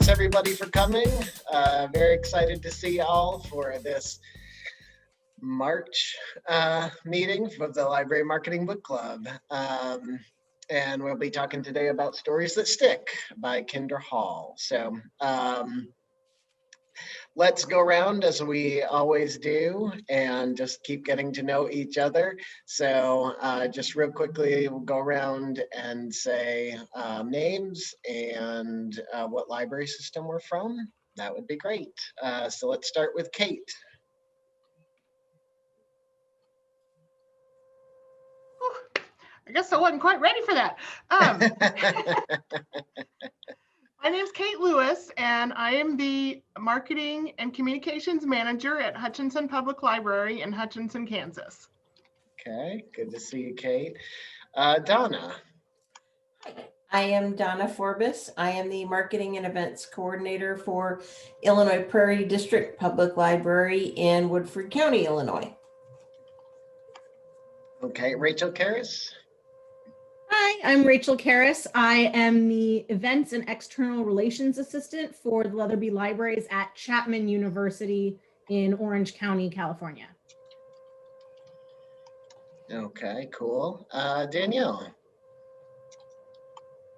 everybody for coming. Very excited to see y'all for this March meeting for the Library Marketing Book Club. And we'll be talking today about Stories That Stick by Kinder Hall. So let's go around as we always do and just keep getting to know each other. So just real quickly, we'll go around and say names and what library system we're from. That would be great. So let's start with Kate. I guess I wasn't quite ready for that. My name is Kate Lewis, and I am the Marketing and Communications Manager at Hutchinson Public Library in Hutchinson, Kansas. Okay, good to see you, Kate. Donna. I am Donna Forbes. I am the Marketing and Events Coordinator for Illinois Prairie District Public Library in Woodford County, Illinois. Okay, Rachel Karras. Hi, I'm Rachel Karras. I am the Events and External Relations Assistant for the Leatherby Libraries at Chapman University in Orange County, California. Okay, cool. Danielle.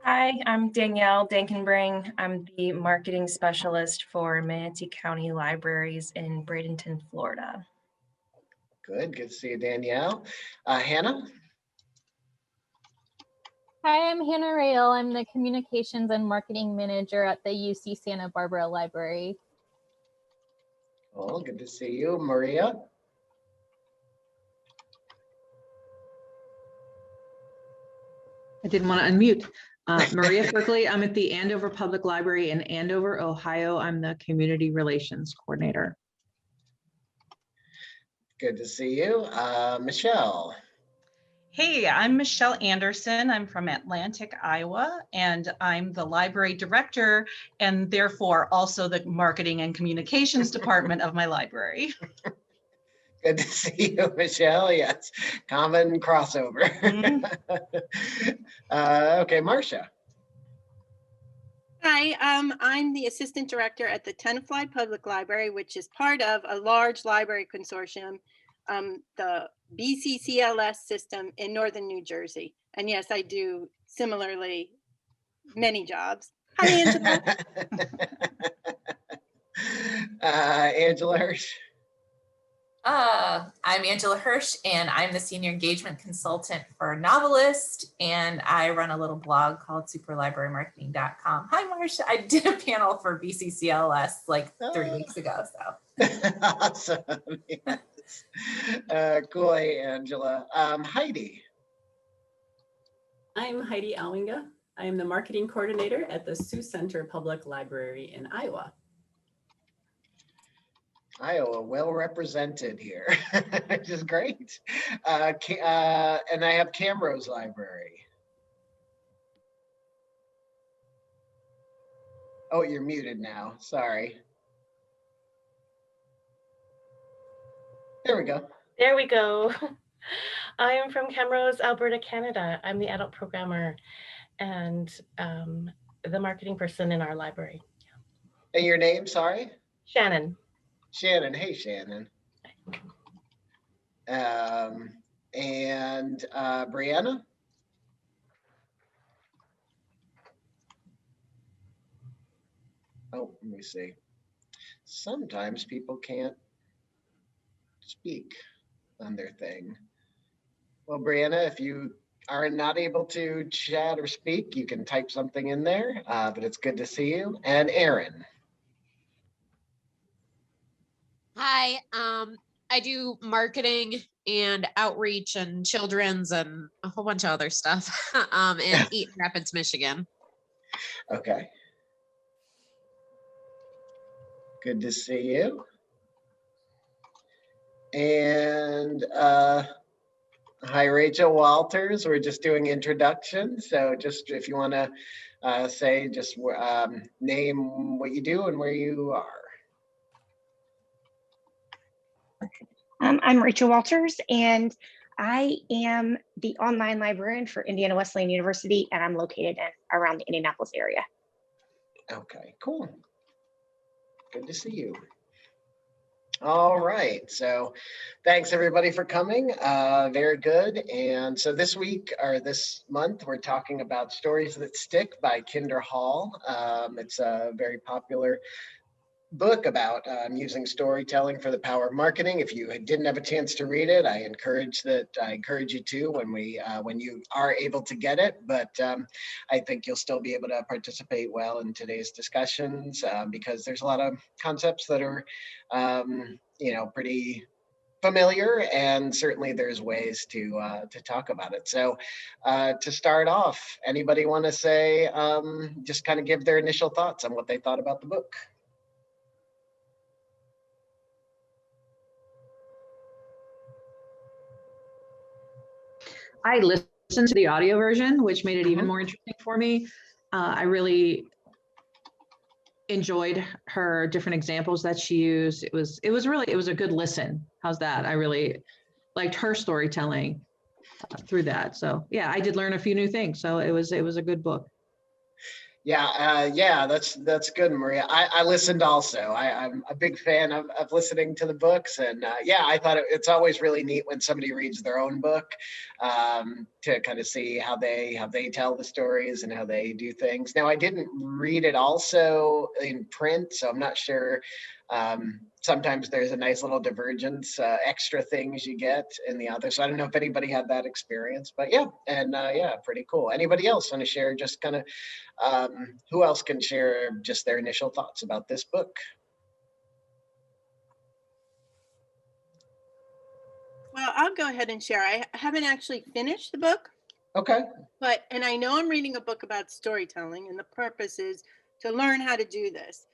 Hi, I'm Danielle Dankenbring. I'm the Marketing Specialist for Manatee County Libraries in Bradenton, Florida. Good to see you, Danielle. Hannah. Hi, I'm Hannah Rail. I'm the Communications and Marketing Manager at the UC Santa Barbara Library. Cool, good to see you. Maria. I didn't want to unmute. Maria Berkeley, I'm at the Andover Public Library in Andover, Ohio. I'm the Community Relations Coordinator. Good to see you. Michelle. Hey, I'm Michelle Anderson. I'm from Atlantic, Iowa, and I'm the library director and therefore also the marketing and communications department of my library. Good to see you, Michelle. Yes, common crossover. Okay, Marcia. Hi, I'm the assistant director at the Tenafly Public Library, which is part of a large library consortium, the BCCLS system in northern New Jersey. And yes, I do similarly many jobs. Hi, Angela. Angela Hirsch. I'm Angela Hirsch, and I'm the Senior Engagement Consultant for Novelist, and I run a little blog called superlibrarymarketing.com. Hi, Marcia. I did a panel for BCCLS like 3 weeks ago. So Awesome. Yes. Cool. Hey, Angela. Heidi. I'm Heidi Alwinga. I am the Marketing Coordinator at the Sioux Center Public Library in Iowa. Iowa, well represented here, which is great. And I have Camrose Library. Oh, you're muted now. Sorry. There we go. There we go. I am from Camrose, Alberta, Canada. I'm the adult programmer and the marketing person in our library. And your name, sorry? Shannon. Shannon. Hey, Shannon. And Brianna? Oh, let me see. Sometimes people can't speak on their thing. Well, Brianna, if you are not able to chat or speak, you can type something in there, but it's good to see you. And Erin. Hi, I do marketing and outreach and children's and a whole bunch of other stuff in Eaton Rapids, Michigan. Okay. Good to see you. And hi, Rachel Walters. We're just doing introductions. So just if you want to say, just name what you do and where you are. I'm Rachel Walters, and I am the online librarian for Indiana Wesleyan University, and I'm located around the Indianapolis area. Okay, cool. Good to see you. All right, so thanks everybody for coming. Very good. And so this week or this month, we're talking about Stories That Stick by Kinder Hall. It's a very popular book about using storytelling for the power of marketing. If you didn't have a chance to read it, I encourage you to when you are able to get it. But I think you'll still be able to participate well in today's discussions because there's a lot of concepts that are pretty familiar, and certainly there's ways to talk about it. So to start off, anybody want to say just kind of give their initial thoughts on what they thought about the book? I listened to the audio version, which made it even more interesting for me. I really enjoyed her different examples that she used. It was a good listen. How's that? I really liked her storytelling through that. So yeah, I did learn a few new things. So it was a good book. Yeah, that's good, Maria. I listened also. I'm a big fan of listening to the books, and yeah, I thought it's always really neat when somebody reads their own book to kind of see how they tell the stories and how they do things. Now, I didn't read it also in print, so I'm not sure. Sometimes there's a nice little divergence, extra things you get in the other. So I don't know if anybody had that experience, but yeah, and yeah, pretty cool. Anybody else want to share just kind of who else can share just their initial thoughts about this book? Well, I'll go ahead and share. I haven't actually finished the book. Okay. And I know I'm reading a book about storytelling, and the purpose is to learn how to do this.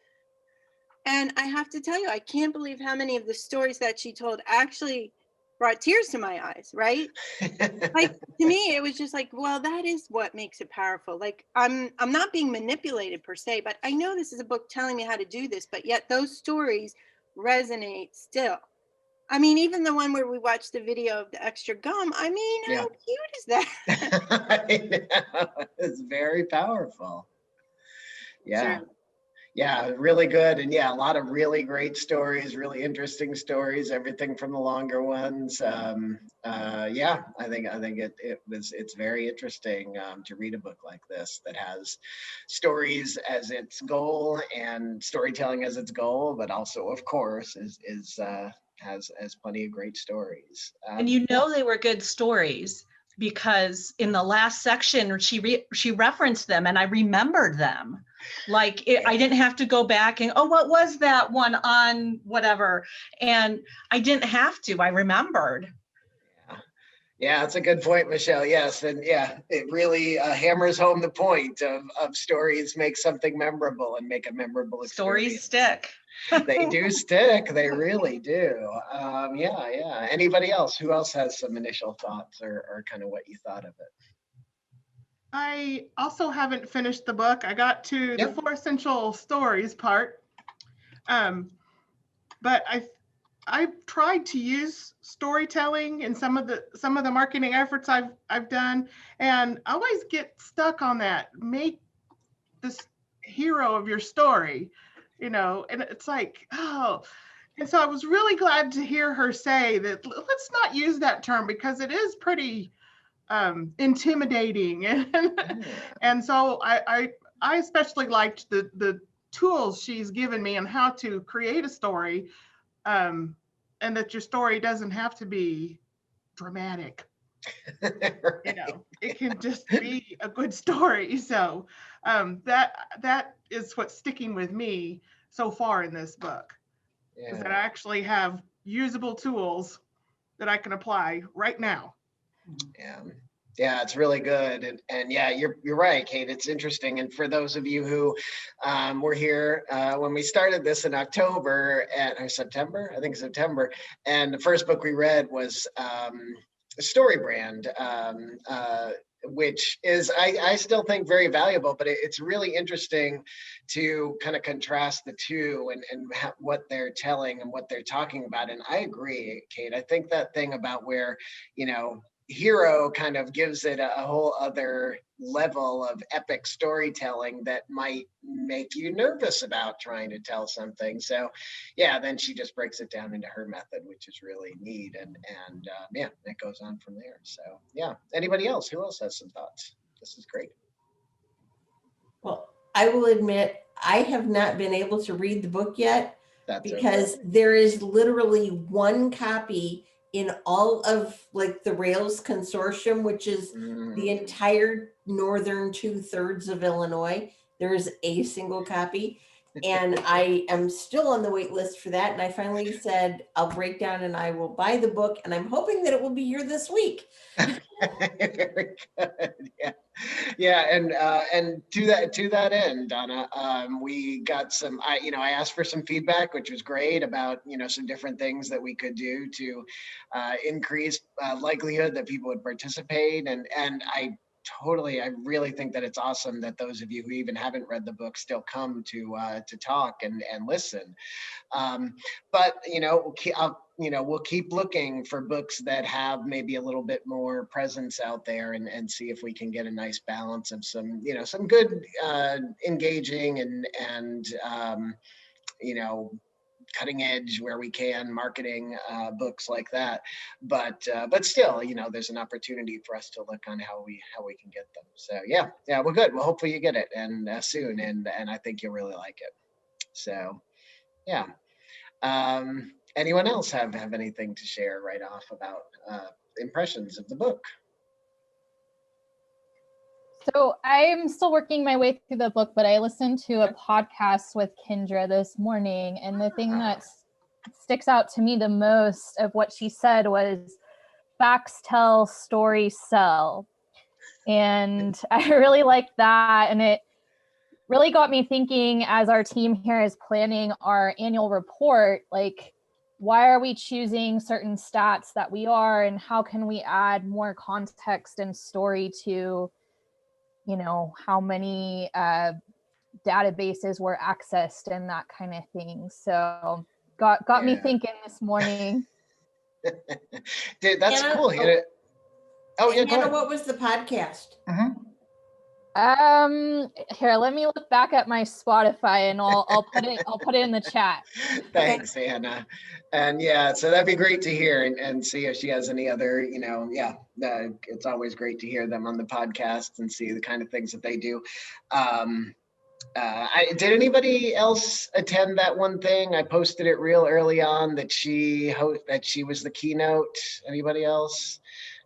And I have to tell you, I can't believe how many of the stories that she told actually brought tears to my eyes, right? Like, to me, it was just like, well, that is what makes it powerful. Like, I'm not being manipulated per se, but I know this is a book telling me how to do this, but yet those stories resonate still. I mean, even the one where we watched the video of the extra gum, I mean, Yeah. how cute is that? I know. It's very powerful. Yeah. Sure. Yeah, really good. And yeah, a lot of really great stories, really interesting stories, everything from the longer ones. Yeah, I think it's very interesting to read a book like this that has stories as its goal and storytelling as its goal, but also, of course, has plenty of great stories. And they were good stories because in the last section she referenced them and I remembered them. Like I didn't have to go back and, oh, what was that one on whatever? And I didn't have to, I remembered. Yeah, that's a good point, Michelle. Yes. And yeah, it really hammers home the point of stories make something memorable and make a memorable experience. Stories stick. They do stick. They really do. Yeah. Anybody else? Who else has some initial thoughts or kind of what you thought of it? I also haven't finished the book. I got to the 4 essential stories part. But I've tried to use storytelling in some of the marketing efforts I've done, and I always get stuck on that. Make this hero of your story, and it's like, oh. And so I was really glad to hear her say that let's not use that term because it is pretty intimidating. And so I especially liked the tools she's given me on how to create a story, and that your story doesn't have to be dramatic. It can just be a good story. So that is what's sticking with me so far in this book, is that I actually have usable tools that I can apply right now. Yeah, it's really good. And yeah, you're right, Kate. It's interesting. And for those of you who were here when we started this in October or September, I think September, and the first book we read was Story Brand, which is, I still think very valuable, but it's really interesting to kind of contrast the two and what they're telling and what they're talking about. And I agree, Kate. I think that thing about where, hero kind of gives it a whole other level of epic storytelling that might make you nervous about trying to tell something. So yeah, then she just breaks it down into her method, which is really neat. And yeah, it goes on from there. So yeah, anybody else? Who else has some thoughts? This is great. Well, I will admit, I have not been able to read the book yet. That's because okay. there is literally one copy in all of like the Rails Consortium, which is the entire northern 2/3 of Illinois. There is a single copy. And I am still on the wait list for that. And I finally said, I'll break down and I will buy the book. And I'm hoping that it will be here this week. Very good. Yeah. Yeah, and to that end, Donna, we got some. I asked for some feedback, which was great, about some different things that we could do to increase likelihood that people would participate, and I really think that it's awesome that those of you who even haven't read the book still come to talk and listen. But we'll keep looking for books that have maybe a little bit more presence out there, and see if we can get a nice balance of some good engaging and cutting edge, where we can, marketing books like that, but still, there's an opportunity for us to look on how we can get them. So yeah, well, good. Well, hopefully you get it and soon, and I think you'll really like it. So yeah. Anyone else have anything to share right off about impressions of the book? So I'm still working my way through the book, but I listened to a podcast with Kendra this morning, and the thing that sticks out to me the most of what she said was facts tell, stories sell. And I really liked that. And it really got me thinking, as our team here is planning our annual report, like, why are we choosing certain stats that we are, and how can we add more context and story to how many databases were accessed and that kind of thing. So got me thinking this morning. Dude, that's Anna, cool. Yeah, go ahead. What was the podcast? Here, let me look back at my Spotify, and I'll put it in the chat. Thanks, Anna. And yeah, so that'd be great to hear, and see if she has any other, it's always great to hear them on the podcast and see the kind of things that they do. Did anybody else attend that one thing? I posted it real early on that she was the keynote. Anybody else?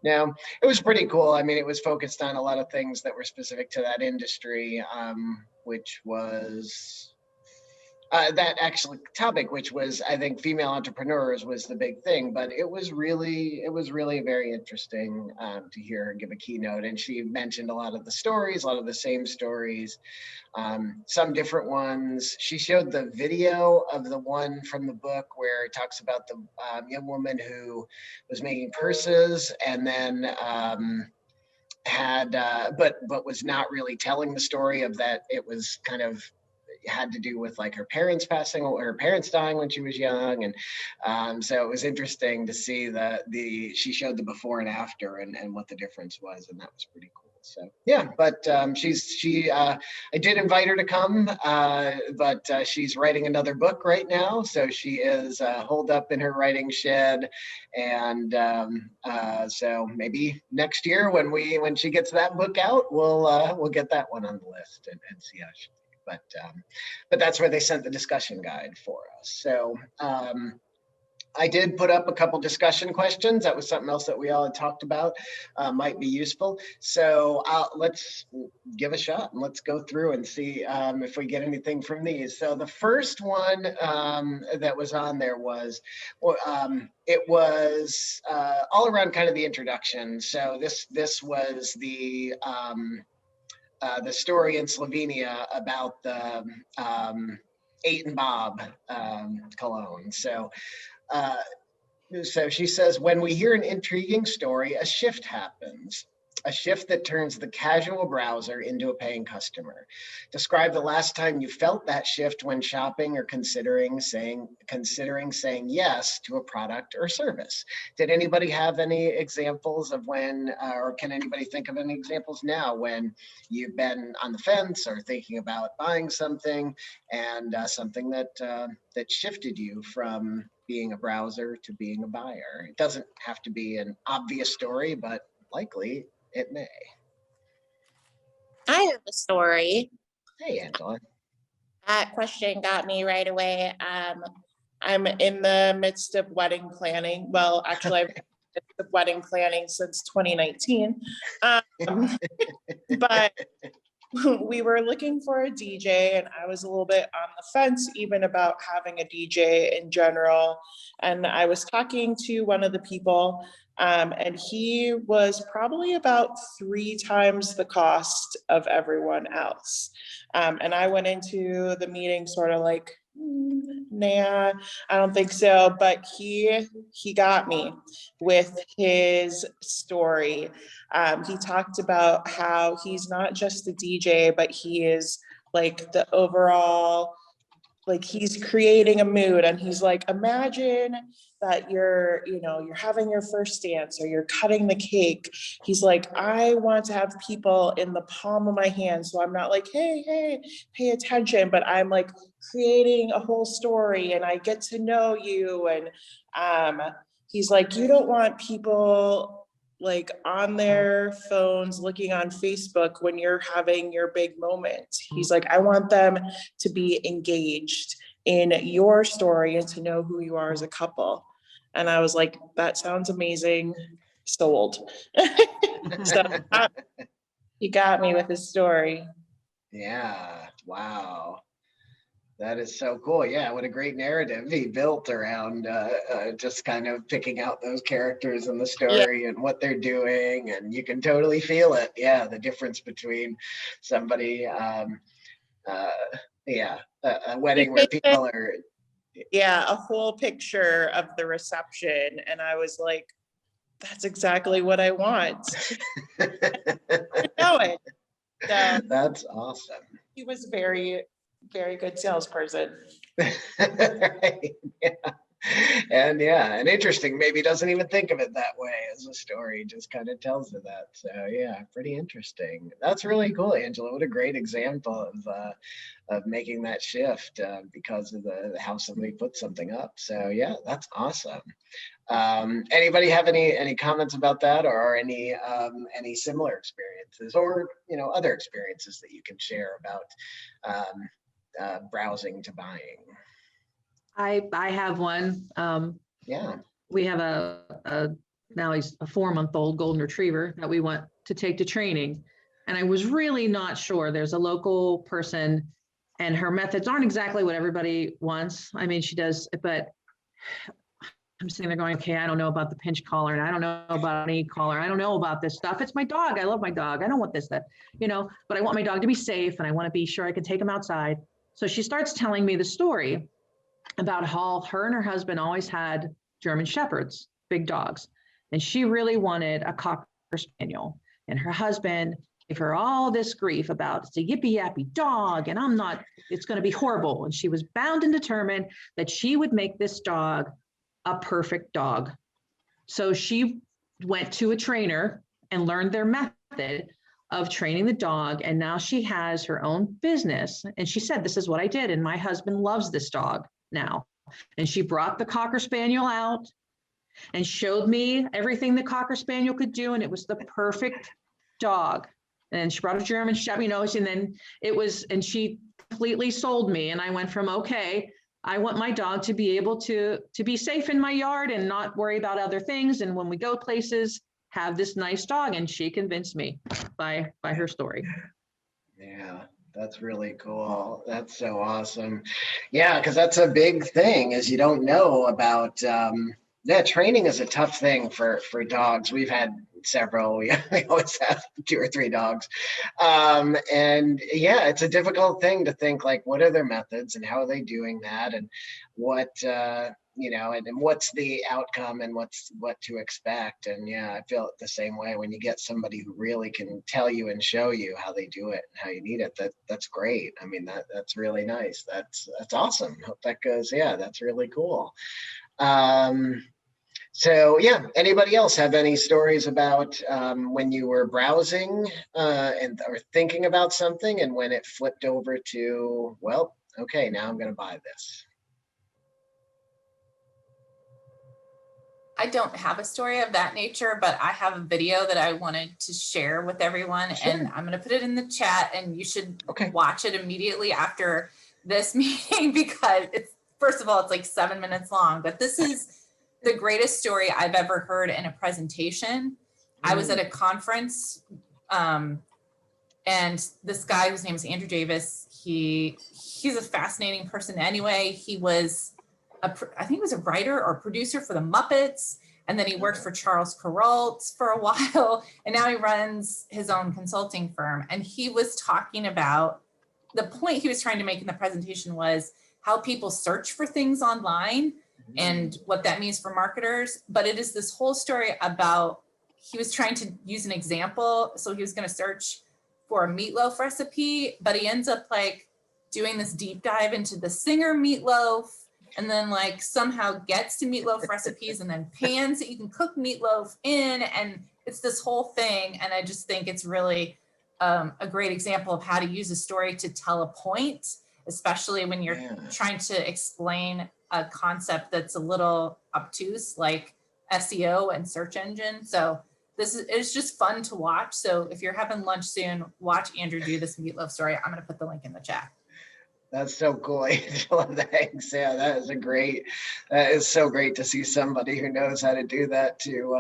No, it was pretty cool. I mean, it was focused on a lot of things that were specific to that industry, which was that actual topic, which was, I think, female entrepreneurs was the big thing. But it was really very interesting to hear her give a keynote. And she mentioned a lot of the stories, a lot of the same stories, some different ones. She showed the video of the one from the book where it talks about the young woman who was making purses, and then had but was not really telling the story of that. It was kind of had to do with like her parents dying when she was young, and so it was interesting to see she showed the before and after, and what the difference was, and that was pretty cool. So yeah, but I did invite her to come, but she's writing another book right now, so she is holed up in her writing shed, and so maybe next year when she gets that book out, we'll get that one on the list and see how she. But that's where they sent the discussion guide for us. So I did put up a couple discussion questions. That was something else that we all had talked about, might be useful. So let's give a shot and let's go through and see if we get anything from these. So the first one that was on there was, it was all around kind of the introduction. So this was the story in Slovenia about the 8 and Bob cologne. So she says, when we hear an intriguing story, a shift happens. A shift that turns the casual browser into a paying customer. Describe the last time you felt that shift when shopping or considering saying yes to a product or service. Did anybody have any examples of when, or can anybody think of any examples now when you've been on the fence or thinking about buying something and something that that shifted you from being a browser to being a buyer? It doesn't have to be an obvious story, but likely it may. I have a story. Hey, Angela. That question got me right away. I'm in the midst of wedding planning. Well, actually, I've been in the midst of wedding planning since 2019. But we were looking for a DJ, and I was a little bit on the fence even about having a DJ in general. And I was talking to one of the people, and he was probably about 3 times the cost of everyone else. And I went into the meeting sort of like, nah, I don't think so. But he got me with his story. He talked about how he's not just a DJ, but he is like the overall, like he's creating a mood. And he's like, imagine that you're having your first dance or you're cutting the cake. He's like, I want to have people in the palm of my hand. So I'm not like, hey, pay attention, but I'm like creating a whole story and I get to know you. And he's like, you don't want people like on their phones looking on Facebook when you're having your big moment. He's like, I want them to be engaged in your story and to know who you are as a couple. And I was like, that sounds amazing. Sold. So he got me with his story. Yeah. Wow. That is so cool. Yeah, what a great narrative he built around just kind of picking out those characters in the story and what they're doing. And you can totally feel it. Yeah, the difference between somebody, a wedding where people are. Yeah, a whole picture of the reception. And I was like, that's exactly what I want. I know it. So, that's awesome. He was very, very good salesperson. Right. Yeah. And interesting, maybe doesn't even think of it that way as a story, just kind of tells you that. So yeah, pretty interesting. That's really cool, Angela. What a great example of making that shift because of the how somebody put something up. So yeah, that's awesome. Anybody have any comments about that, or any similar experiences, or other experiences that you can share about browsing to buying? I have one. Yeah. We have now he's a 4-month-old golden retriever that we want to take to training. And I was really not sure. There's a local person and her methods aren't exactly what everybody wants. I mean, she does, but I'm sitting there going, okay, I don't know about the pinch collar and I don't know about an e-collar. I don't know about this stuff. It's my dog. I love my dog. I don't want this, that, but I want my dog to be safe and I want to be sure I can take him outside. So she starts telling me the story about how her and her husband always had German Shepherds, big dogs. And she really wanted a Cocker Spaniel. And her husband gave her all this grief about it's a yippy yappy dog and it's going to be horrible. And she was bound and determined that she would make this dog a perfect dog. So she went to a trainer and learned their method of training the dog. And now she has her own business. And she said, this is what I did. And my husband loves this dog now. And she brought the Cocker Spaniel out and showed me everything the Cocker Spaniel could do. And it was the perfect dog. And she brought a German Shepherd, and then and she completely sold me. And I went from, okay, I want my dog to be able to be safe in my yard and not worry about other things. And when we go places, have this nice dog. And she convinced me by her story. Yeah. That's really cool. That's so awesome. Yeah, because that's a big thing is you don't know about, training is a tough thing for dogs. We've had several, we always have 2 or 3 dogs. And yeah, it's a difficult thing to think like, what are their methods and how are they doing that? And what, and what's the outcome and what to expect. And yeah, I feel it the same way when you get somebody who really can tell you and show you how they do it and how you need it. That's great. I mean, that's really nice. That's awesome. Hope that goes. Yeah, that's really cool. So yeah, anybody else have any stories about when you were browsing or thinking about something and when it flipped over to, well, okay, now I'm going to buy this? I don't have a story of that nature, but I have a video that I wanted to share with everyone. Sure. And I'm going to put it in the chat, and you should watch it immediately after this meeting, because first of all, it's like 7 minutes long, but this is the greatest story I've ever heard in a presentation. I was at a conference, and this guy whose name is Andrew Davis, he's a fascinating person anyway. He was I think he was a writer or producer for the Muppets, and then he worked for Charles Kuralt for a while, and now he runs his own consulting firm. And he was talking about, the point he was trying to make in the presentation was how people search for things online and what that means for marketers. But it is this whole story about, he was trying to use an example. So he was going to search for a meatloaf recipe, but he ends up like doing this deep dive into the singer Meatloaf, and then like somehow gets to meatloaf recipes and then pans that you can cook meatloaf in. And it's this whole thing. And I just think it's really a great example of how to use a story to tell a point, especially when you're trying to explain a concept that's a little obtuse, like SEO and search engine. So it's just fun to watch. So if you're having lunch soon, watch Andrew do this meatloaf story. I'm going to put the link in the chat. That's so cool, Angela. Thanks. Yeah, that is so great to see somebody who knows how to do that, who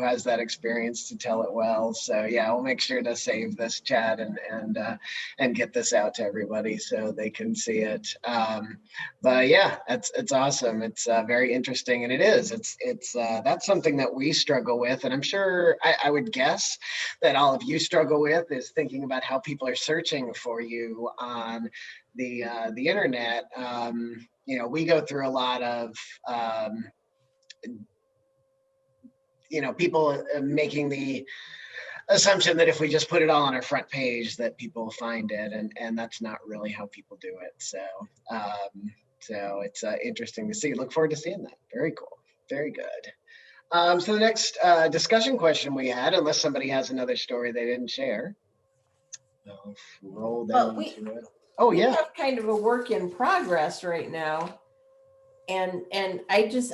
has that experience to tell it well. So yeah, we'll make sure to save this chat and get this out to everybody so they can see it. But yeah, it's awesome. It's very interesting, and it's that's something that we struggle with, and I'm sure I would guess that all of you struggle with, is thinking about how people are searching for you on the internet. We go through a lot of people making the assumption that if we just put it all on our front page that people will find it, and that's not really how people do it. So it's interesting to see. Look forward to seeing that. Very cool. Very good. So the next discussion question we had, unless somebody has another story they didn't share, I'll roll down to it. We have kind of a work in progress right now. And I just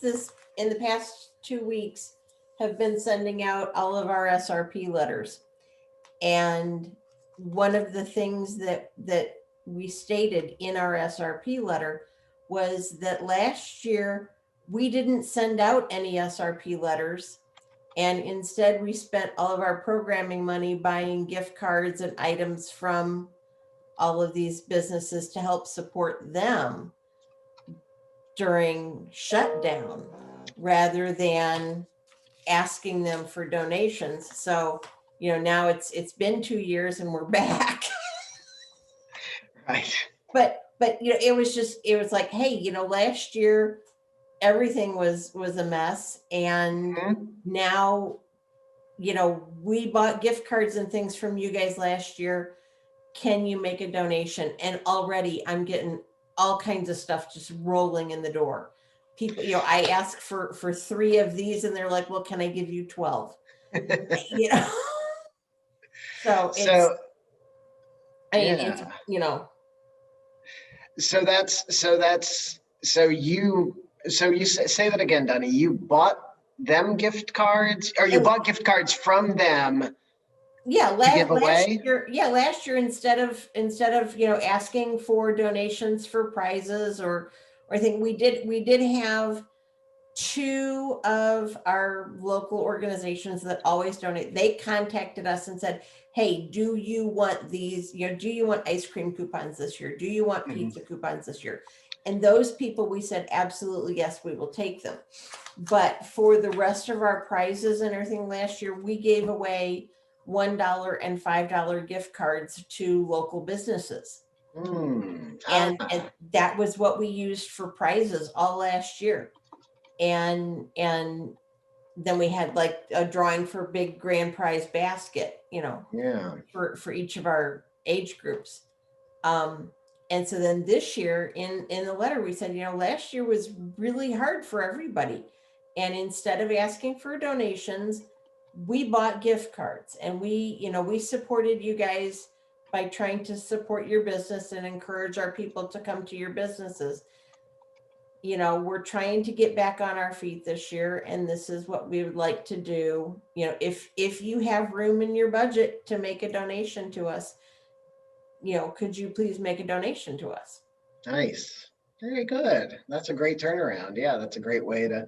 this, in the past 2 weeks, have been sending out all of our SRP letters. And one of the things that we stated in our SRP letter was that last year we didn't send out any SRP letters. And instead we spent all of our programming money buying gift cards and items from all of these businesses to help support them during shutdown, rather than asking them for donations. So, now it's been 2 years and we're back. Right. But it was like, hey, last year everything was a mess, and now, we bought gift cards and things from you guys last year. Can you make a donation? And already I'm getting all kinds of stuff just rolling in the door. People, I ask for 3 of these and they're like, well, can I give you 12? So you say that again, Donnie. You bought them gift cards, or you bought gift cards from them? Last year, instead of asking for donations for prizes or I think we did have 2 of our local organizations that always donate. They contacted us and said, hey, do you want these, do you want ice cream coupons this year? Do you want pizza coupons this year? And those people, we said, absolutely, yes, we will take them. But for the rest of our prizes and everything last year, we gave away $1 and $5 gift cards to local businesses. And that was what we used for prizes all last year. And then we had like a drawing for big grand prize basket, you know, for each of our age groups. And so then this year in the letter, we said, you know, last year was really hard for everybody. And instead of asking for donations, we bought gift cards, and we supported you guys by trying to support your business and encourage our people to come to your businesses. You know, we're trying to get back on our feet this year, and this is what we would like to do. You know, if you have room in your budget to make a donation to us, you know, could you please make a donation to us? Nice. Very good. That's a great turnaround. Yeah, that's a great way to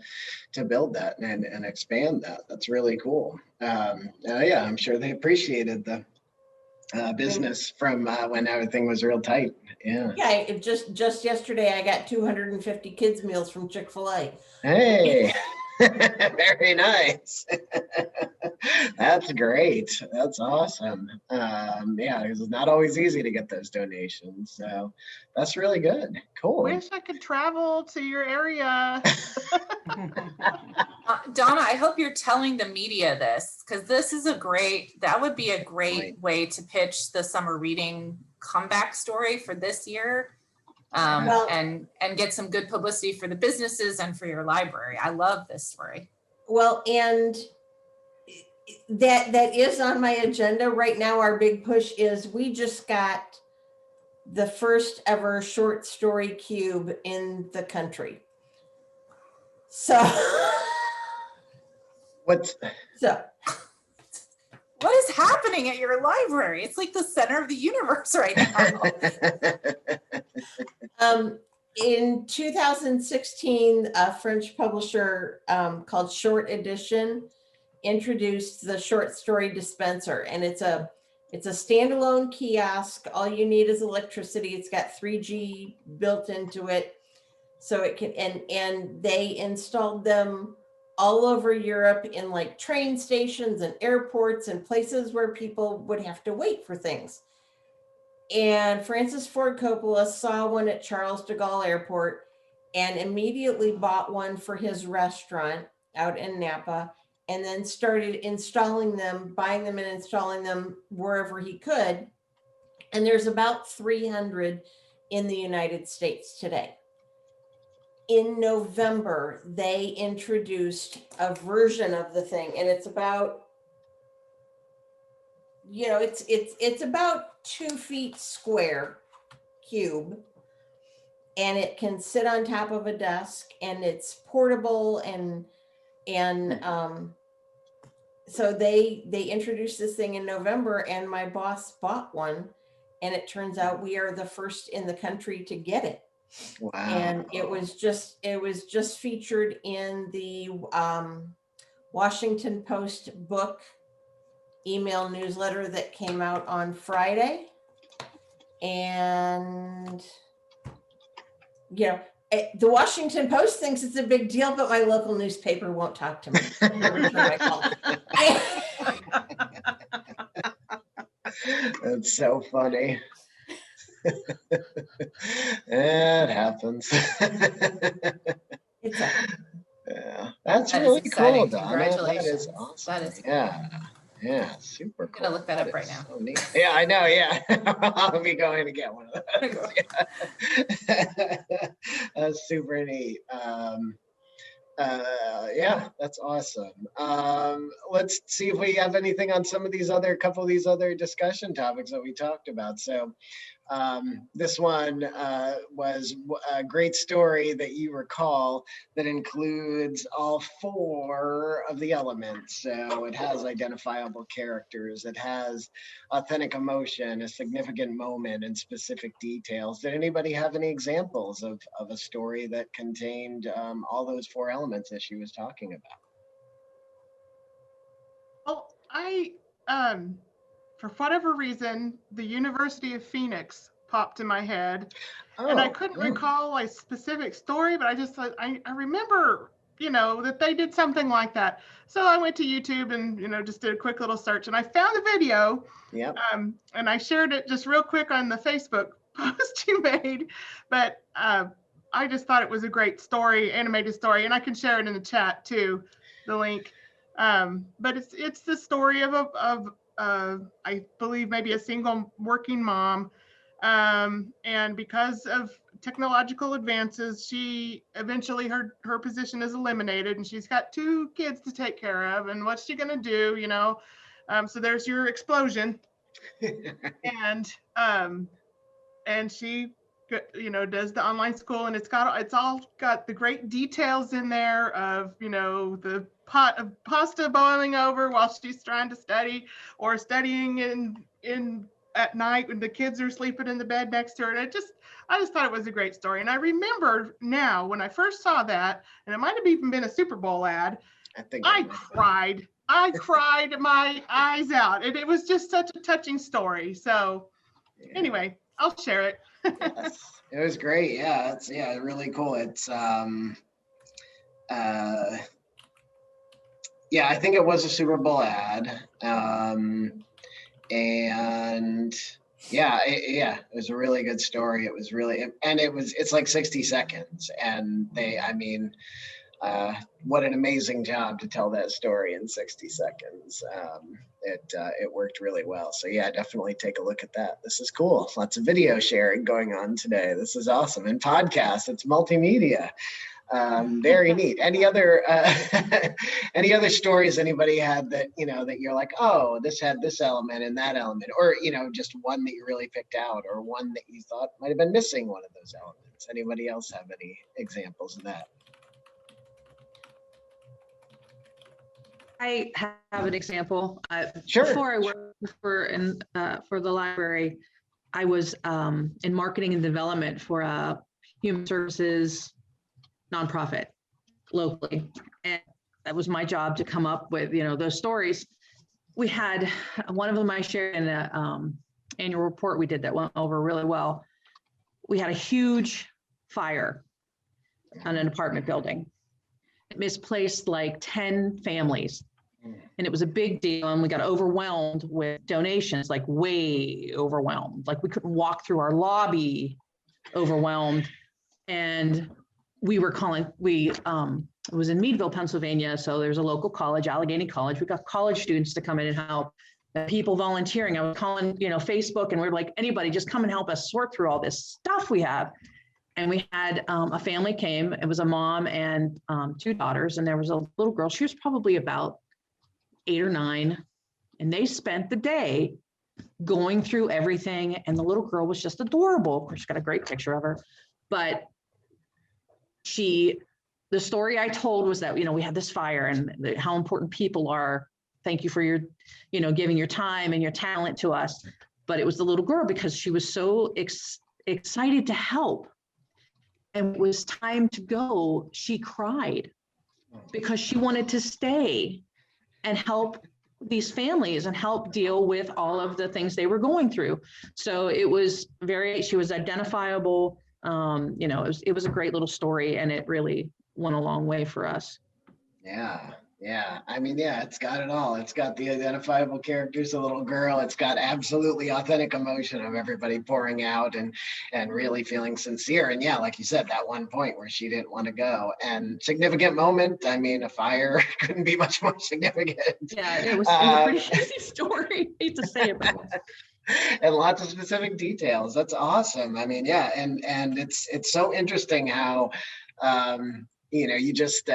build that and expand that. That's really cool. Yeah, I'm sure they appreciated the business from when everything was real tight. Yeah. Yeah, it just yesterday I got 250 kids meals from Chick-fil-A. Hey, very nice. That's great. That's awesome. Yeah, it's not always easy to get those donations. So that's really good. Cool. Wish I could travel to your area. Donna, I hope you're telling the media this, because this is that would be a great way to pitch the summer reading comeback story for this year. And get some good publicity for the businesses and for your library. I love this story. Well, and that is on my agenda right now. Our big push is we just got the first ever short story cube in the country. So what is happening at your library? It's like the center of the universe right now. In 2016, a French publisher called Short Edition introduced the short story dispenser, and it's a standalone kiosk. All you need is electricity. It's got 3G built into it, so it can. And they installed them all over Europe in like train stations and airports and places where people would have to wait for things. And Francis Ford Coppola saw one at Charles de Gaulle Airport and immediately bought one for his restaurant out in Napa, and then started installing them, buying them and installing them wherever he could. And there's about 300 in the United States today. In November, they introduced a version of the thing, and it's about, you know, it's about 2 feet square cube, and it can sit on top of a desk, and it's portable, and so they introduced this thing in November, and my boss bought one, and it turns out we are the first in the country to get it. Wow. And it was just featured in the Washington Post book email newsletter that came out on Friday. And you know, the Washington Post thinks it's a big deal, but my local newspaper won't talk to me. That's so funny. It happens. Yeah, that's really cool, Donna. Congratulations. That is awesome. That is yeah, super cool. I'm gonna look that up right now. So neat. Yeah, I know. Yeah, I'll be going to get one of those. Yeah. That's super neat. Yeah, that's awesome. Let's see if we have anything on some of these couple of these other discussion topics that we talked about. So this one was a great story that you recall that includes all 4 of the elements. So it has identifiable characters, it has authentic emotion, a significant moment, and specific details. Did anybody have any examples of a story that contained all those 4 elements that she was talking about? Well, I for whatever reason, the University of Phoenix popped in my head, and I couldn't recall a specific story, but I just thought, I remember, you know, that they did something like that. So I went to YouTube and, you know, just did a quick little search, and I found a video. Yep. And I shared it just real quick on the Facebook post you made, but I just thought it was a great story, animated story, and I can share it in the chat too, the link. But it's the story of I believe maybe a single working mom, and because of technological advances, she eventually her position is eliminated, and she's got 2 kids to take care of, and what's she gonna do, you know? So there's your explosion, and she, you know, does the online school, and it's all got the great details in there of, you know, the pot of pasta boiling over while she's trying to study, or studying in at night when the kids are sleeping in the bed next to her. And I just thought it was a great story. And I remember now when I first saw that, and it might have even been a Super Bowl ad, I cried. I cried my eyes out. And it was just such a touching story. So anyway, I'll share it. Yes, it was great. Yeah, it's really cool. It's yeah, I think it was a Super Bowl ad. And it was a really good story. It was really, and it's like 60 seconds, and what an amazing job to tell that story in 60 seconds. It worked really well. So yeah, definitely take a look at that. This is cool. Lots of video sharing going on today. This is awesome. And podcast, it's multimedia. Very neat. Any other stories anybody had that, you know, that you're like, oh, this had this element and that element, or, you know, just one that you really picked out, or one that you thought might have been missing one of those elements? Anybody else have any examples of that? I have an example. Sure. Before I worked for the library, I was in marketing and development for a human services nonprofit locally, and that was my job to come up with, you know, those stories. We had one of them I shared in an annual report we did that went over really well. We had a huge fire on an apartment building. It misplaced like 10 families, and it was a big deal, and we got overwhelmed with donations, like way overwhelmed. Like we couldn't walk through our lobby, overwhelmed. And we were calling, it was in Meadville, Pennsylvania. So there's a local college, Allegheny College. We got college students to come in and help, people volunteering. I was calling, you know, Facebook, and we were like, anybody just come and help us sort through all this stuff we have. And we had a family came. It was a mom and 2 daughters, and there was a little girl. She was probably about 8 or 9, and they spent the day going through everything. And the little girl was just adorable. Of course, she's got a great picture of her, but the story I told was that, you know, we had this fire, and how important people are. Thank you for your, you know, giving your time and your talent to us. But it was the little girl, because she was so excited to help. And it was time to go, she cried because she wanted to stay and help these families and help deal with all of the things they were going through. So it was she was identifiable. You know, it was a great little story, and it really went a long way for us. Yeah. I mean, yeah, it's got it all. It's got the identifiable characters, the little girl. It's got absolutely authentic emotion of everybody pouring out and really feeling sincere. And yeah, like you said, that one point where she didn't want to go, and significant moment. I mean, a fire couldn't be much more significant. Yeah, it was a pretty easy story. I hate to say it, but and lots of specific details. That's awesome. I mean, yeah, and it's so interesting how you know, you just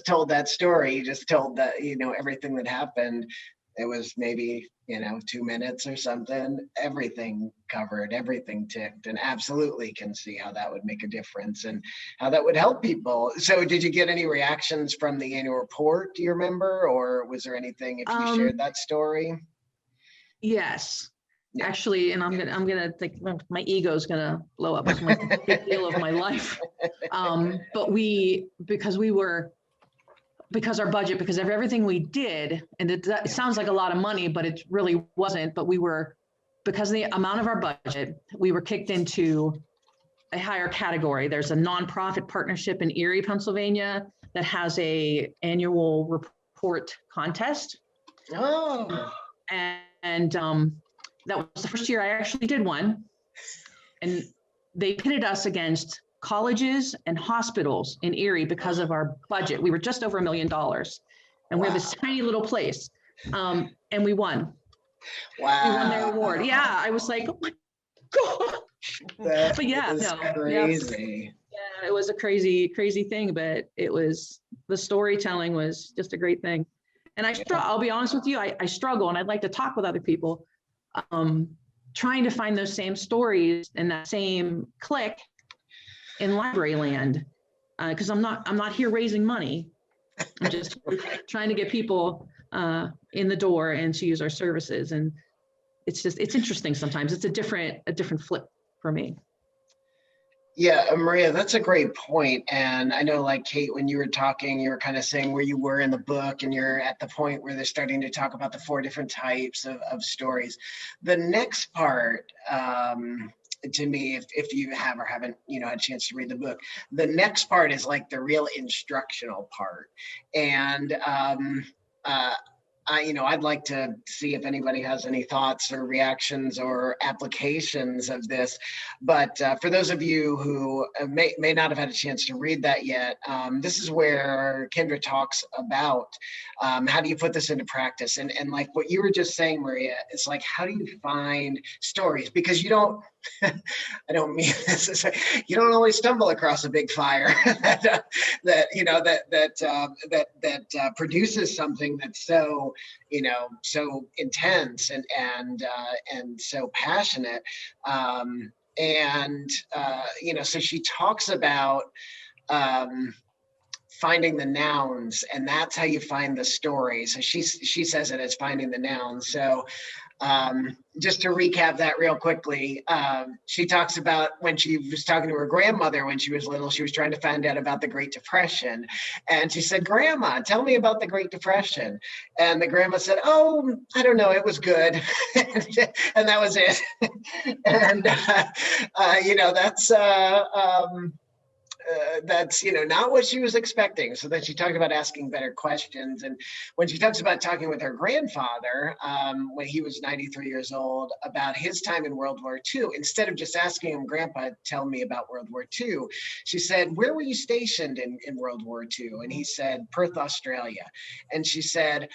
told that story. You just told that, you know, everything that happened. It was maybe, you know, 2 minutes or something. Everything covered, everything ticked, and absolutely can see how that would make a difference and how that would help people. So did you get any reactions from the annual report? Do you remember, or was there anything if you shared that story? Yes. Actually, and I'm gonna think my ego's gonna blow up. It's my big deal of my life. But because our budget, because of everything we did, and it sounds like a lot of money, but it really wasn't. But because of the amount of our budget, we were kicked into a higher category. There's a nonprofit partnership in Erie, Pennsylvania, that has a annual report contest. Oh. And that was the first year I actually did one. And they pitted us against colleges and hospitals in Erie because of our budget. We were just over $1 million. And we have this tiny little place. And we won. Wow. We won their award. Yeah, I was like, oh my gosh. That But yeah, is no, crazy. yeah, it was a crazy, crazy thing, but it was, the storytelling was just a great thing. And I'll be honest with you, I struggle, and I'd like to talk with other people, trying to find those same stories and that same click in library land. Because I'm not here raising money. I'm just trying to get people in the door and to use our services. And it's interesting sometimes. It's a different flip for me. Yeah, Maria, that's a great point. And I know, like Kate, when you were talking, you were kind of saying where you were in the book, and you're at the point where they're starting to talk about the 4 different types of stories. The next part, to me, if you have or haven't, had a chance to read the book, the next part is like the real instructional part. And I'd like to see if anybody has any thoughts or reactions or applications of this. But for those of you who may not have had a chance to read that yet, this is where Kendra talks about how do you put this into practice? And like what you were just saying, Maria, it's like, how do you find stories? Because you don't, I don't mean this, you don't always stumble across a big fire that produces something that's so, so intense and so passionate. So she talks about finding the nouns, and that's how you find the story. So she says it as finding the nouns. So just to recap that real quickly, she talks about when she was talking to her grandmother when she was little, she was trying to find out about the Great Depression. And she said, "Grandma, tell me about the Great Depression." And the grandma said, "Oh, I don't know, it was good." And that was it. And, that's not what she was expecting. So then she talked about asking better questions. And when she talks about talking with her grandfather when he was 93 years old about his time in World War II, instead of just asking him, "Grandpa, tell me about World War II," she said, "Where were you stationed in World War II?" And he said, "Perth, Australia." And she said,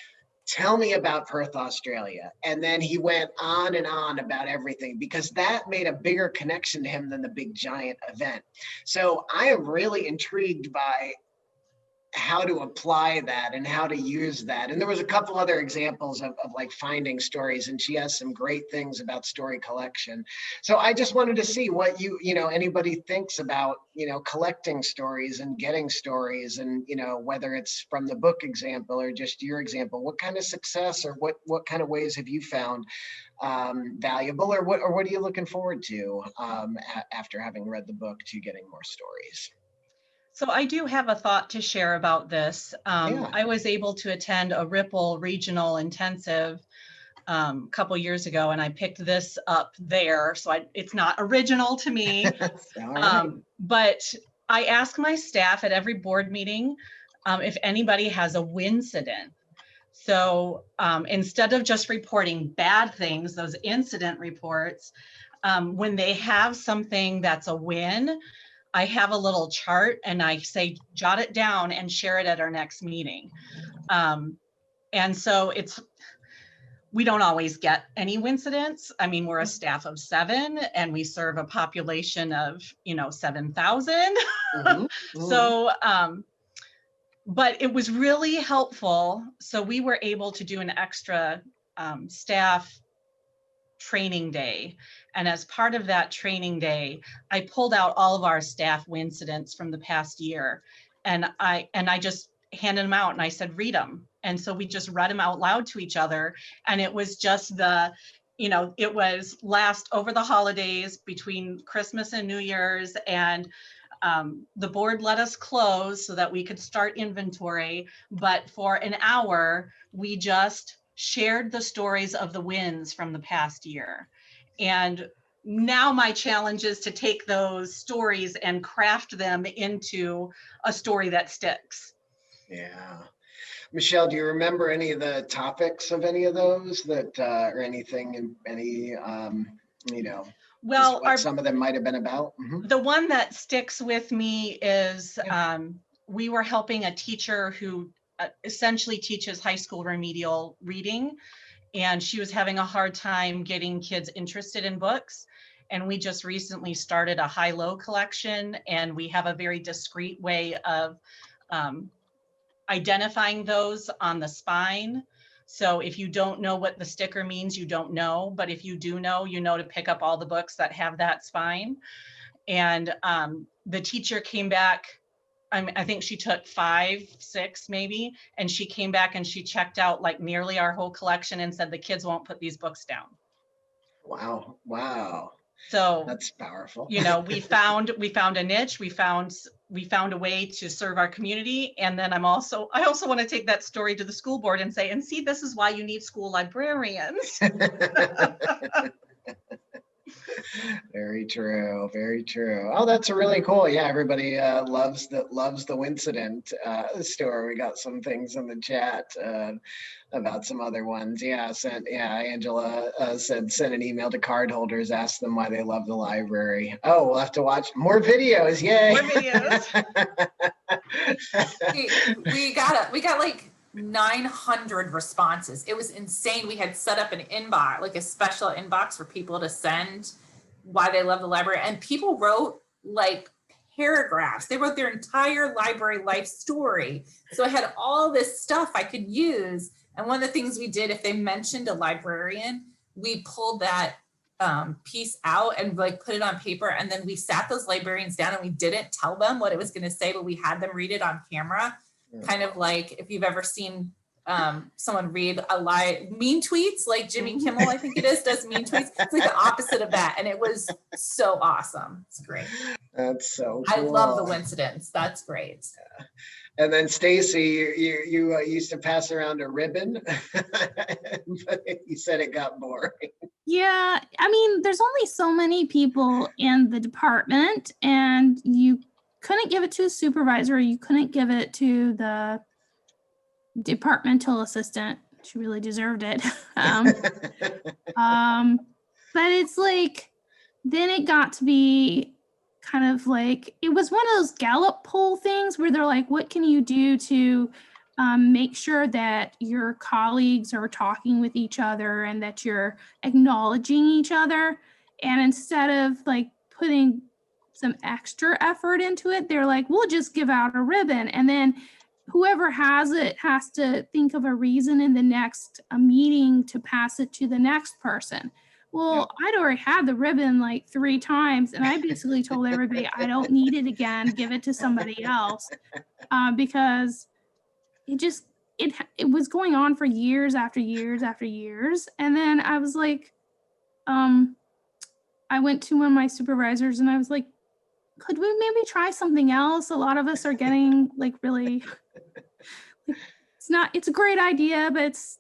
"Tell me about Perth, Australia." And then he went on and on about everything, because that made a bigger connection to him than the big giant event. So I am really intrigued by how to apply that and how to use that. And there was a couple other examples of like finding stories, and she has some great things about story collection. So I just wanted to see what anybody thinks about, collecting stories and getting stories, and, whether it's from the book example or just your example, what kind of success or what kind of ways have you found valuable, or what are you looking forward to after having read the book to getting more stories? So I do have a thought to share about this. I was able to attend a Ripple regional intensive a couple years ago, and I picked this up there. So it's not original to me, but I ask my staff at every board meeting if anybody has a wincident. So instead of just reporting bad things, those incident reports, when they have something that's a win, I have a little chart and I say, jot it down and share it at our next meeting. And so we don't always get any wincidents. I mean, we're a staff of 7 and we serve a population of, 7,000. Mm-hmm. So, but it was really helpful. So we were able to do an extra staff training day. And as part of that training day, I pulled out all of our staff wincidents from the past year. And I just handed them out and I said, read them. And so we just read them out loud to each other. And it was just it was last over the holidays between Christmas and New Year's. And the board let us close so that we could start inventory. But for an hour, we just shared the stories of the wins from the past year. And now my challenge is to take those stories and craft them into a story that sticks. Yeah. Michelle, do you remember any of the topics of any of those or anything, any you know, Well, what some of them might have been about? The one that sticks with me is we were helping a teacher who essentially teaches high school remedial reading, and she was having a hard time getting kids interested in books. And we just recently started a high-low collection, and we have a very discreet way of identifying those on the spine. So if you don't know what the sticker means, you don't know. But if you do know, you know to pick up all the books that have that spine. And the teacher came back, I think she took 5, 6 maybe, and she came back and she checked out like nearly our whole collection and said the kids won't put these books down. Wow. Wow. So that's powerful. You know, we found a niche, we found a way to serve our community. And then I also want to take that story to the school board and say, and see, this is why you need school librarians. Very true. Very true. Oh, that's really cool. Yeah, everybody loves the Wincident store. We got some things in the chat about some other ones. Yeah, Angela said send an email to card holders, ask them why they love the library. Oh, we'll have to watch more videos. Yay! More videos. we got like 900 responses. It was insane. We had set up an inbox, like a special inbox for people to send why they love the library. And people wrote like paragraphs. They wrote their entire library life story. So I had all this stuff I could use. And one of the things we did, if they mentioned a librarian, we pulled that piece out and like put it on paper. And then we sat those librarians down and we didn't tell them what it was going to say, but we had them read it on camera. Kind of like if you've ever seen someone read mean tweets, like Jimmy Kimmel, I think it is, does mean tweets. It's like the opposite of that. And it was so awesome. It's great. That's so cool. I love the Wincidents. That's great. Yeah. And then Stacy, you used to pass around a ribbon, but you said it got boring. Yeah, I mean, there's only so many people in the department, and you couldn't give it to a supervisor. You couldn't give it to the departmental assistant. She really deserved it. But it's like, then it got to be kind of like, it was one of those Gallup poll things where they're like, what can you do to make sure that your colleagues are talking with each other and that you're acknowledging each other? And instead of like putting some extra effort into it, they're like, we'll just give out a ribbon. And then whoever has it has to think of a reason in the next meeting to pass it to the next person. Well, I'd already had the ribbon like 3 times, and I basically told everybody I don't need it again, give it to somebody else, because it was going on for years after years after years. And then I was like, I went to one of my supervisors and I was like, could we maybe try something else? A lot of us are getting like really, it's a great idea, but it's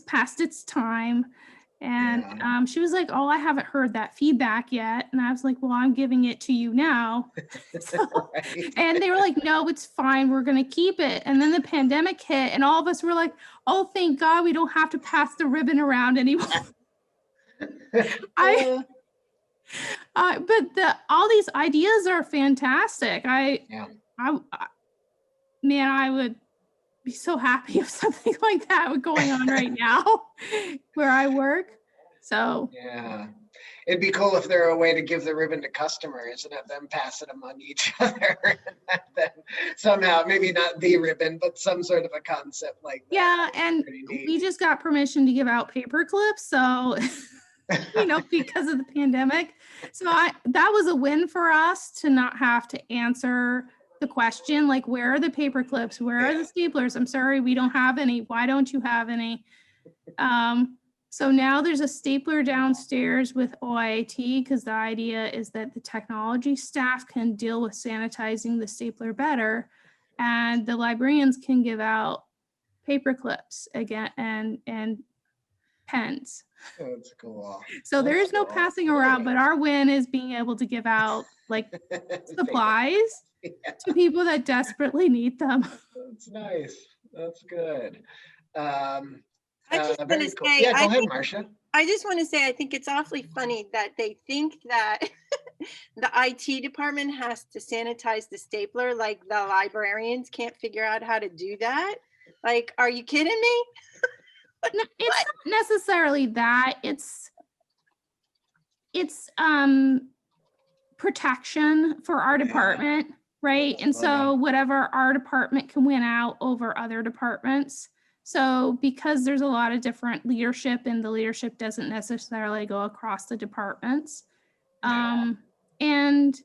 past its time. And she was like, oh, I haven't heard that feedback yet. And I was like, well, I'm giving it to you now. And they were like, no, it's fine. We're going to keep it. And then the pandemic hit and all of us were like, oh, thank God we don't have to pass the ribbon around anymore. But all these ideas are fantastic. Man, I would be so happy if something like that was going on right now where I work. So yeah, it'd be cool if there were a way to give the ribbon to customers and have them pass it among each other. And then somehow, maybe not the ribbon, but some sort of a concept like that. Yeah, and we just got permission to give out paper clips. So because of the pandemic. So that was a win for us to not have to answer the question, like, where are the paper clips? Where are the staplers? I'm sorry, we don't have any. Why don't you have any? So now there's a stapler downstairs with OIT, because the idea is that the technology staff can deal with sanitizing the stapler better, and the librarians can give out paper clips again and pens. That's cool. So there is no passing around, but our win is being able to give out like supplies to people that desperately need them. That's nice. That's good. I just want Very to cool. say, Yeah, go I ahead, think, Marcia. I just want to say, I think it's awfully funny that they think that the IT department has to sanitize the stapler, like the librarians can't figure out how to do that. Like, are you kidding me? No, it's not necessarily that. It's protection for our department, right? And so whatever our department can win out over other departments. So because there's a lot of different leadership and the leadership doesn't necessarily go across the departments. And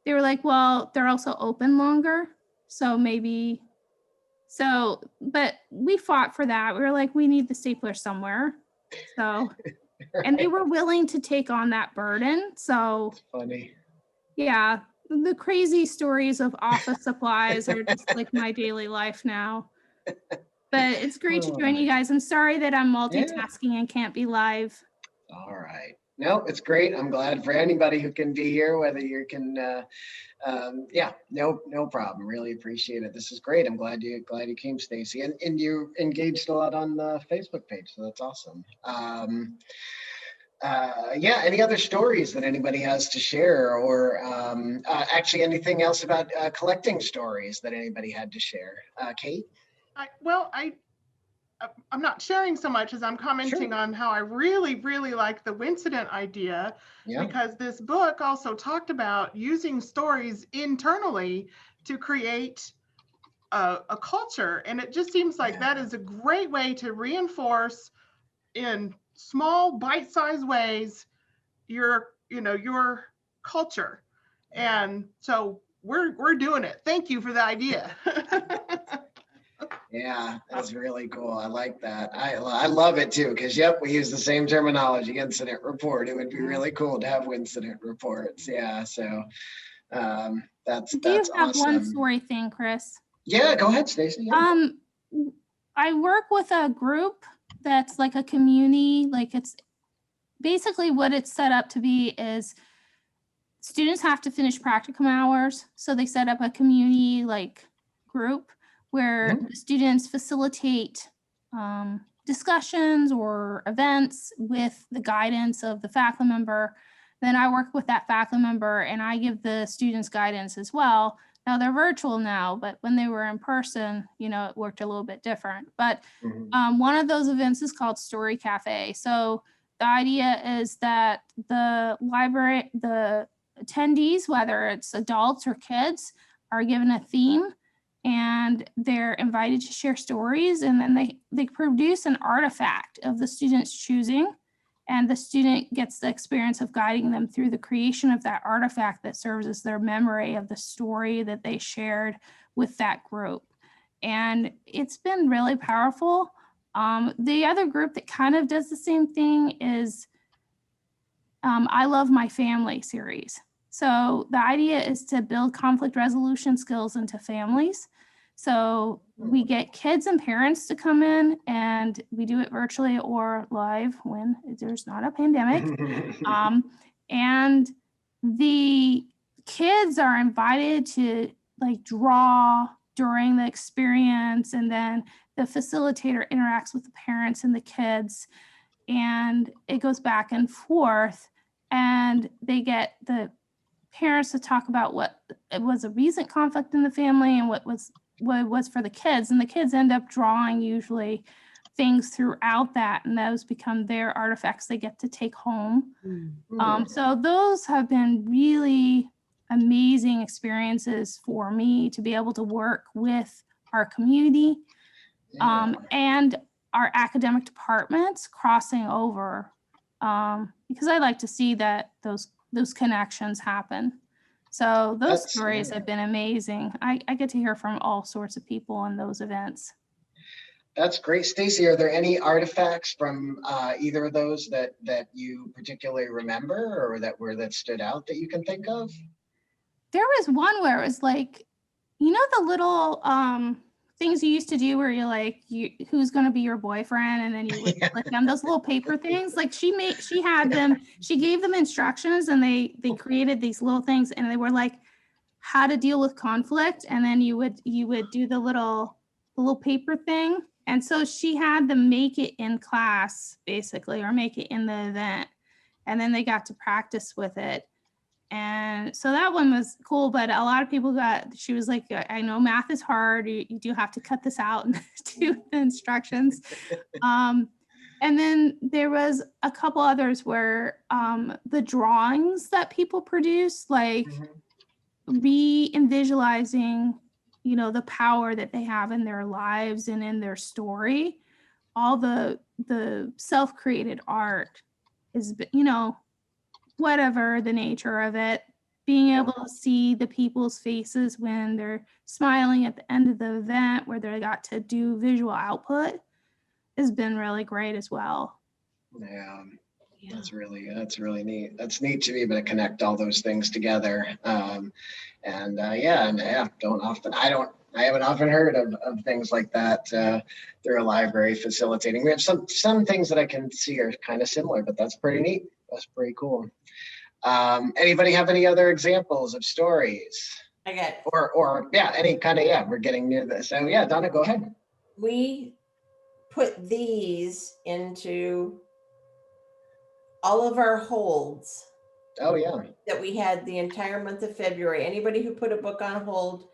they were like, well, they're also open longer. So maybe, so, but we fought for that. We were like, we need the stapler somewhere. So, and they were willing to take on that burden. So Funny. yeah, the crazy stories of office supplies are just like my daily life now. But it's great to join you guys. I'm sorry that I'm multitasking and can't be live. All right. No, it's great. I'm glad for anybody who can be here, whether you can, yeah, no problem. Really appreciate it. This is great. I'm glad you came, Stacy, and you engaged a lot on the Facebook page, so that's awesome. Yeah, any other stories that anybody has to share, or actually anything else about collecting stories that anybody had to share? Kate? I'm not sharing so much as I'm commenting on how I really, really like the Wincident idea, because this book also talked about using stories internally to create a culture. And it just seems like that is a great way to reinforce in small bite-sized ways your culture. And so we're doing it. Thank you for the idea. Yeah, that's really cool. I like that. I love it too, because we use the same terminology, incident report. It would be really cool to have incident reports. Yeah, so that's Do you have awesome. one story thing, Chris? Yeah, go ahead, Stacey. Yeah. I work with a group that's like a community, like it's basically what it's set up to be is students have to finish practicum hours. So they set up a community like group where the students facilitate discussions or events with the guidance of the faculty member. Then I work with that faculty member and I give the students guidance as well. Now they're virtual now, but when they were in person, it worked a little bit different. But one of those events is called Story Cafe. So the idea is that the attendees, whether it's adults or kids, are given a theme and they're invited to share stories, and then they produce an artifact of the student's choosing, and the student gets the experience of guiding them through the creation of that artifact that serves as their memory of the story that they shared with that group. And it's been really powerful. The other group that kind of does the same thing is I Love My Family series. So the idea is to build conflict resolution skills into families. So we get kids and parents to come in, and we do it virtually or live when there's not a pandemic. And the kids are invited to like draw during the experience, and then the facilitator interacts with the parents and the kids, and it goes back and forth, and they get the parents to talk about what it was a recent conflict in the family and what it was for the kids, and the kids end up drawing usually things throughout that, and those become their artifacts they get to take home. So those have been really amazing experiences for me to be able to work with our community and our academic departments crossing over, because I like to see that those connections happen. So those stories have been amazing. I get to hear from all sorts of people in those events. That's great. Stacy, are there any artifacts from either of those that you particularly remember, or that stood out that you can think of? There was one where it was like, the little things you used to do where you're like, who's going to be your boyfriend? And then you would click on those little paper things. Like she gave them instructions, and they created these little things, and they were like how to deal with conflict. And then you would do the little paper thing, And so she had them make it in class, basically, or make it in the event. And then they got to practice with it. And so that one was cool, but a lot of people she was like, I know math is hard. You do have to cut this out and do the instructions. And then there was a couple others where the drawings that people produce, like visualizing, you know, the power that they have in their lives and in their story. All the self-created art is, you know, whatever the nature of it, being able to see the people's faces when they're smiling at the end of the event where they got to do visual output has been really great as well. Yeah, that's really neat. That's neat to be able to connect all those things together. I haven't often heard of things like that through a library facilitating. We have some things that I can see are kind of similar, but that's pretty neat. That's pretty cool. Anybody have any other examples of stories? I got, or any kind of, we're getting near this. So yeah, Donna, go ahead. we put these into all of our holds. Oh yeah. That we had the entire month of February. Anybody who put a book on hold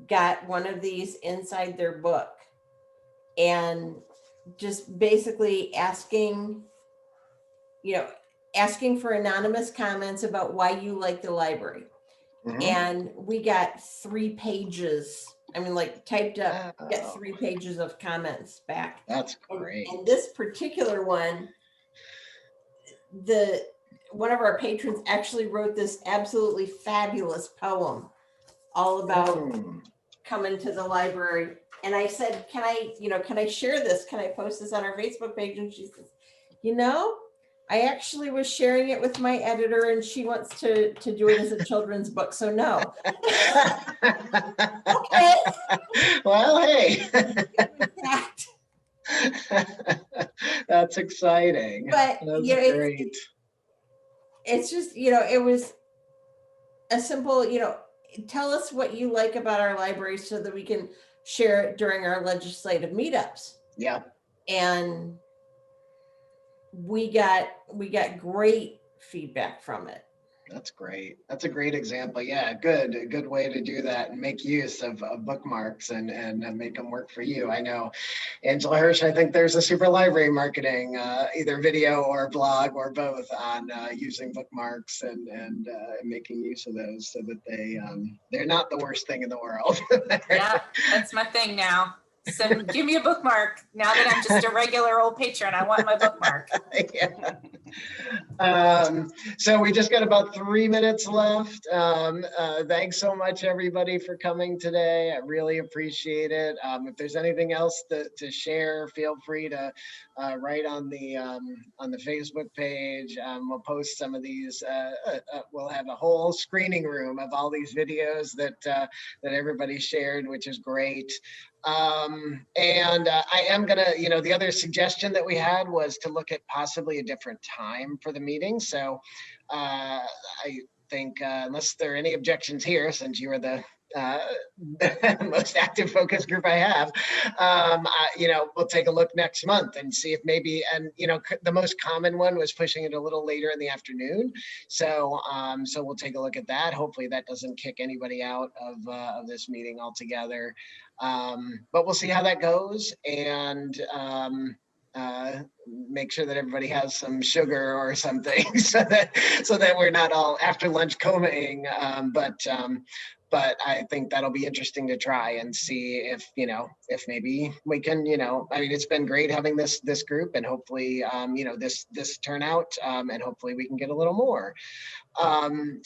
got one of these inside their book, and just basically asking for anonymous comments about why you like the library. And we got 3 pages. I mean, like typed up, got 3 pages of comments back. That's great. And this particular one, one of our patrons actually wrote this absolutely fabulous poem all about coming to the library. And I said, can I share this? Can I post this on our Facebook page? And she says, I actually was sharing it with my editor and she wants to do it as a children's book. So no. Okay. Well, hey. That's exciting. But that's great. It's just, it was a simple, tell us what you like about our library so that we can share it during our legislative meetups. Yeah. And we got great feedback from it. That's great. That's a great example. Yeah, a good way to do that and make use of bookmarks and make them work for you. I know, Angela Hirsch, I think there's a super library marketing, either video or blog or both on using bookmarks and making use of those so that they're not the worst thing in the world. Yeah, that's my thing now. So give me a bookmark now that I'm just a regular old patron. I want my bookmark. Yeah. So we just got about 3 minutes left. Thanks so much, everybody, for coming today. I really appreciate it. If there's anything else to share, feel free to write on the Facebook page. We'll post some of these. We'll have a whole screening room of all these videos that everybody shared, which is great. I am gonna, the other suggestion that we had was to look at possibly a different time for the meeting. So I think unless there are any objections here, since you are the most active focus group I have, we'll take a look next month and see if maybe, the most common one was pushing it a little later in the afternoon. So we'll take a look at that. Hopefully that doesn't kick anybody out of this meeting altogether. But we'll see how that goes and make sure that everybody has some sugar or something so that we're not all after lunch comaing. But I think that'll be interesting to try and see if maybe we can, it's been great having this group and hopefully, this turnout, and hopefully we can get a little more. And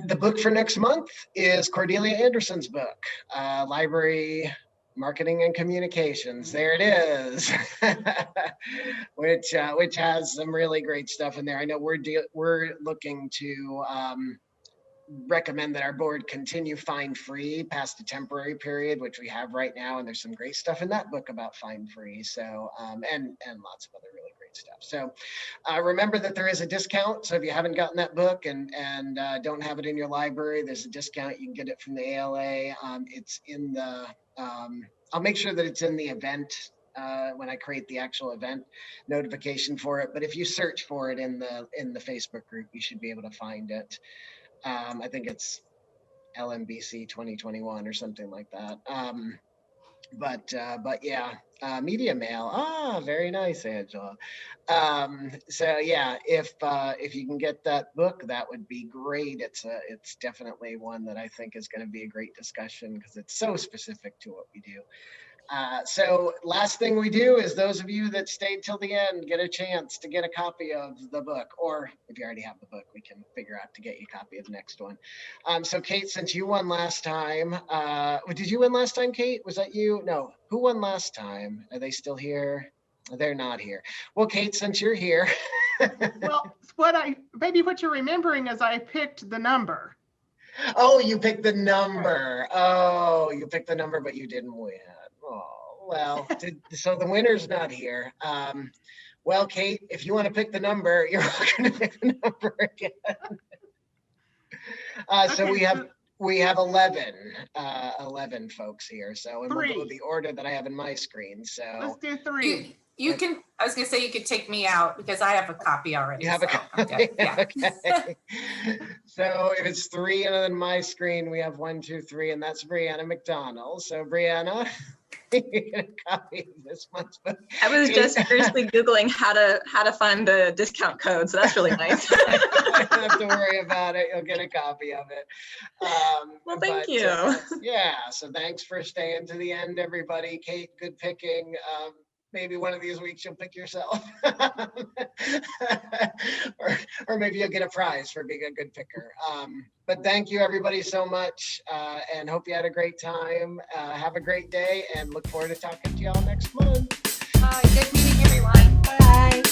the book for next month is Cordelia Anderson's book, Library Marketing and Communications. There it is, which has some really great stuff in there. I know we're looking to recommend that our board continue fine free past the temporary period, which we have right now, and there's some great stuff in that book about fine free. So and lots of other really great stuff. So remember that there is a discount. So if you haven't gotten that book and don't have it in your library, there's a discount. You can get it from the ALA. It's in the I'll make sure that it's in the event when I create the actual event notification for it. But if you search for it in the Facebook group, you should be able to find it. I think it's LMBC 2021 or something like that. But yeah, media mail. Ah, very nice, Angela. So yeah, if you can get that book, that would be great. It's definitely one that I think is going to be a great discussion because it's so specific to what we do. So last thing we do is those of you that stayed till the end get a chance to get a copy of the book, or if you already have the book, we can figure out to get you a copy of the next one. So Kate, since you won last time, did you win last time, Kate? Was that you? No, who won last time? Are they still here? They're not here. Well, Kate, since you're here. Well, maybe what you're remembering is I picked the number. Oh, you picked the number. Oh, you picked the number, but you didn't win. Oh, well, so the winner's not here. Well, Kate, if you want to pick the number, you're going to pick the number again. So we have 11 folks here. So and we'll go the order that I have in my screen. So let's do 3. You can, I was gonna say you could take me out because I have a copy already. You have a copy? Okay, yeah. Okay. So if it's 3 and on my screen, we have 1, 2, 3, and that's Brianna McDonald. So Brianna, you get a copy of this month's book. I was just seriously Googling how to find the discount code, so that's really nice. I don't have to worry about it. You'll get a copy of it. Well, thank you. Yeah, so thanks for staying to the end, everybody. Kate, good picking. Maybe one of these weeks you'll pick yourself. or maybe you'll get a prize for being a good picker. But thank you everybody so much and hope you had a great time. Have a great day and look forward to talking to y'all next month. Good meeting everyone. Bye.